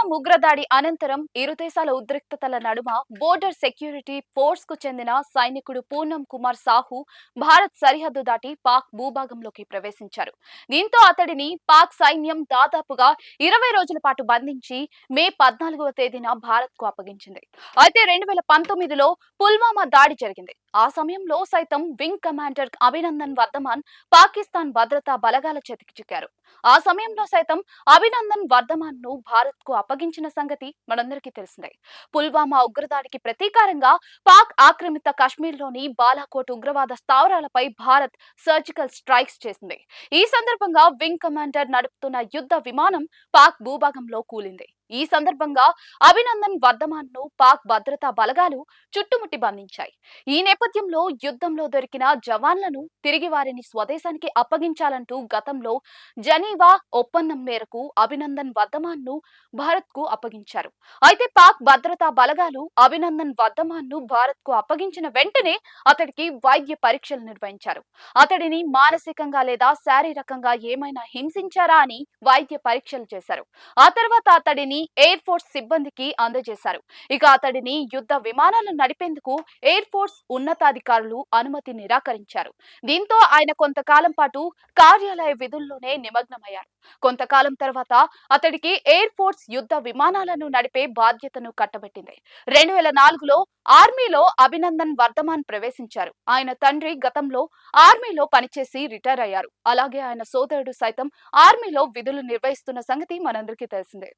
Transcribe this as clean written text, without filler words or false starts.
పుల్వామా ఉగ్రదాడి అనంతరం ఇరు దేశాల ఉద్రిక్తతల నడుమ బోర్డర్ సెక్యూరిటీ ఫోర్స్ కు చెందిన సైనికుడు పూనం కుమార్ సాహు భారత్ సరిహద్దు దాటి పాక్ భూభాగంలోకి ప్రవేశించారు. దీంతో అతడిని పాక్ సైన్యం దాదాపుగా 20 రోజుల పాటు బంధించి మే 14వ తేదీన భారత్ కు అప్పగించింది. అయితే 2019లో పుల్వామా దాడి జరిగింది. ఆ సమయంలో సైతం వింగ్ కమాండర్ అభినందన్ వర్ధమాన్ పాకిస్తాన్ భద్రతా బలగాల చేతికి చిక్కారు. ఆ సమయంలో సైతం అభినందన్ వర్ధమాన్ ను భారత్ కు అప్పగించిన సంగతి మనందరికీ తెలిసిందే. పుల్వామా ఉగ్రదాడికి ప్రతీకారంగా పాక్ ఆక్రమిత కశ్మీర్లోని బాలాకోట్ ఉగ్రవాద స్థావరాలపై భారత్ సర్జికల్ స్ట్రైక్స్ చేసింది. ఈ సందర్భంగా వింగ్ కమాండర్ నడుపుతున్న యుద్ధ విమానం పాక్ భూభాగంలో కూలింది. ఈ సందర్భంగా అభినందన్ వర్ధమాన్ ను పాక్ భద్రతా బలగాలు చుట్టుముట్టి బంధించాయి. ఈ నేపథ్యంలో యుద్ధంలో దొరికిన జవాన్లను తిరిగి వారిని స్వదేశానికి అప్పగించాలంటూ గతంలో జనీవా ఒప్పందం మేరకు అభినందన్ వర్ధమాన్ ను భారత్ కు అప్పగించారు. అయితే పాక్ భద్రతా బలగాలు అభినందన్ వర్ధమాన్ ను భారత్ కు అప్పగించిన వెంటనే అతడికి వైద్య పరీక్షలు నిర్వహించారు. అతడిని మానసికంగా లేదా శారీరకంగా ఏమైనా హింసించారా అని వైద్య పరీక్షలు చేశారు. ఆ తర్వాత అతడిని ఎయిర్ ఫోర్స్ సిబ్బందికి అందజేశారు. ఇక అతడిని యుద్ధ విమానాలను నడిపేందుకు ఎయిర్ ఫోర్స్ ఉన్నతాధికారులు అనుమతి నిరాకరించారు. దీంతో ఆయన కొంతకాలం పాటు కార్యాలయ విధుల్లోనే నిమగ్నమయ్యారు. కొంతకాలం తర్వాత అతడికి ఎయిర్ ఫోర్స్ యుద్ధ విమానాలను నడిపే బాధ్యతను కట్టబెట్టింది. 2004లో ఆర్మీలో అభినందన్ వర్ధమాన్ ప్రవేశించారు. ఆయన తండ్రి గతంలో ఆర్మీలో పనిచేసి రిటైర్ అయ్యారు. అలాగే ఆయన సోదరుడు సైతం ఆర్మీలో విధులు నిర్వహిస్తున్న సంగతి మనందరికీ తెలిసిందే.